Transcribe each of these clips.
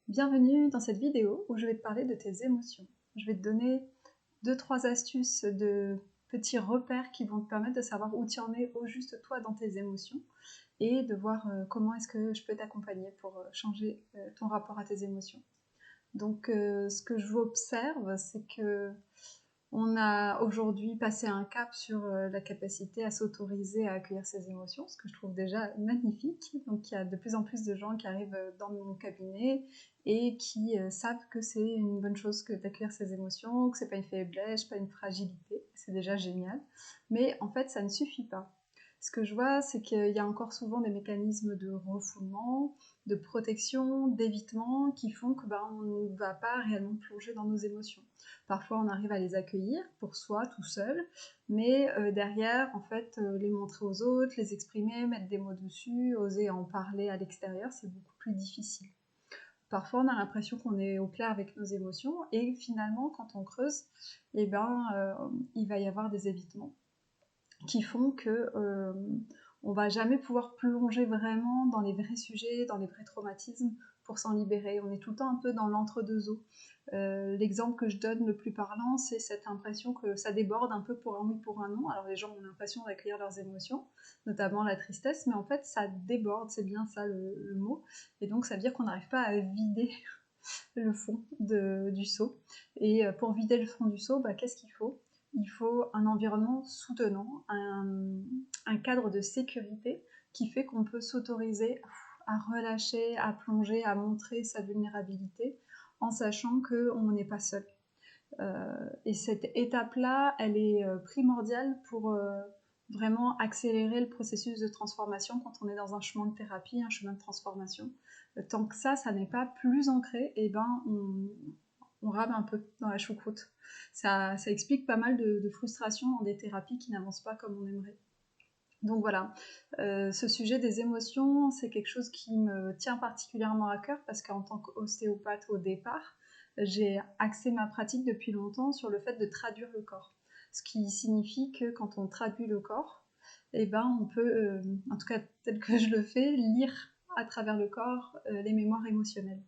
Bienvenue dans cette vidéo où je vais te parler de tes émotions. Je vais te donner 2-3 astuces de petits repères qui vont te permettre de savoir où tu en es au juste toi dans tes émotions et de voir comment est-ce que je peux t'accompagner pour changer ton rapport à tes émotions. Donc ce que je observe, c'est que on a aujourd'hui passé un cap sur la capacité à s'autoriser à accueillir ses émotions, ce que je trouve déjà magnifique. Donc il y a de plus en plus de gens qui arrivent dans mon cabinet et qui savent que c'est une bonne chose que d'accueillir ses émotions, que c'est pas une faiblesse, pas une fragilité. C'est déjà génial. Mais en fait, ça ne suffit pas. Ce que je vois, c'est qu'il y a encore souvent des mécanismes de refoulement, de protection, d'évitement qui font que on ne va pas réellement plonger dans nos émotions. Parfois, on arrive à les accueillir pour soi, tout seul, mais derrière, en fait, les montrer aux autres, les exprimer, mettre des mots dessus, oser en parler à l'extérieur, c'est beaucoup plus difficile. Parfois, on a l'impression qu'on est au clair avec nos émotions, et finalement, quand on creuse, il va y avoir des évitements qui font que on va jamais pouvoir plonger vraiment dans les vrais sujets, dans les vrais traumatismes pour s'en libérer. On est tout le temps un peu dans l'entre-deux eaux. L'exemple que je donne le plus parlant, c'est cette impression que ça déborde un peu pour un oui, pour un non. Alors les gens ont l'impression d'accueillir leurs émotions, notamment la tristesse, mais en fait ça déborde, c'est bien ça le mot. Et donc ça veut dire qu'on n'arrive pas à vider le fond du seau. Et pour vider le fond du seau, qu'est-ce qu'il faut ? Il faut un environnement soutenant, un cadre de sécurité qui fait qu'on peut s'autoriser à relâcher, à plonger, à montrer sa vulnérabilité en sachant qu'on n'est pas seul. Et cette étape-là, elle est primordiale pour vraiment accélérer le processus de transformation quand on est dans un chemin de thérapie, un chemin de transformation. Tant que ça n'est pas plus ancré, on rame un peu dans la choucroute. Ça explique pas mal de frustration dans des thérapies qui n'avancent pas comme on aimerait. Donc voilà, ce sujet des émotions, c'est quelque chose qui me tient particulièrement à cœur parce qu'en tant qu'ostéopathe au départ, j'ai axé ma pratique depuis longtemps sur le fait de traduire le corps. Ce qui signifie que quand on traduit le corps, on peut, en tout cas tel que je le fais, lire à travers le corps les mémoires émotionnelles.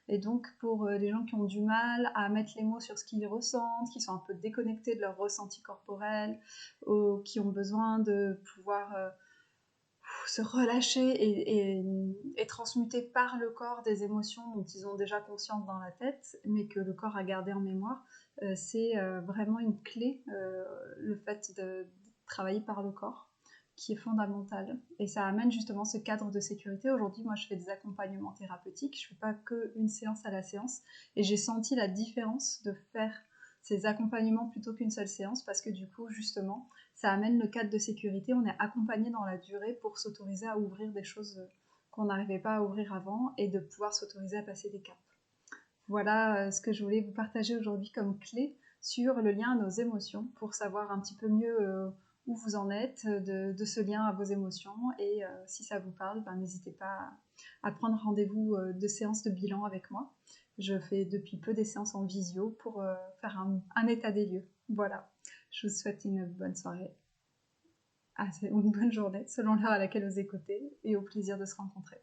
Et donc pour les gens qui ont du mal à mettre les mots sur ce qu'ils ressentent, qui sont un peu déconnectés de leur ressenti corporel, qui ont besoin de pouvoir se relâcher et transmuter par le corps des émotions dont ils ont déjà conscience dans la tête, mais que le corps a gardé en mémoire, c'est vraiment une clé, le fait de travailler par le corps, qui est fondamental. Et ça amène justement ce cadre de sécurité. Aujourd'hui, moi, je fais des accompagnements thérapeutiques, je ne fais pas qu'une séance à la séance, et j'ai senti la différence de faire ces accompagnements plutôt qu'une seule séance, parce que du coup, justement, ça amène le cadre de sécurité, on est accompagné dans la durée pour s'autoriser à ouvrir des choses qu'on n'arrivait pas à ouvrir avant, et de pouvoir s'autoriser à passer des caps. Voilà ce que je voulais vous partager aujourd'hui comme clé sur le lien à nos émotions, pour savoir un petit peu mieux où vous en êtes de ce lien à vos émotions, et si ça vous parle, n'hésitez pas à prendre rendez-vous de séances de bilan avec moi. Je fais depuis peu des séances en visio pour faire un état des lieux. Voilà, je vous souhaite une bonne soirée, ou une bonne journée selon l'heure à laquelle vous écoutez, et au plaisir de se rencontrer.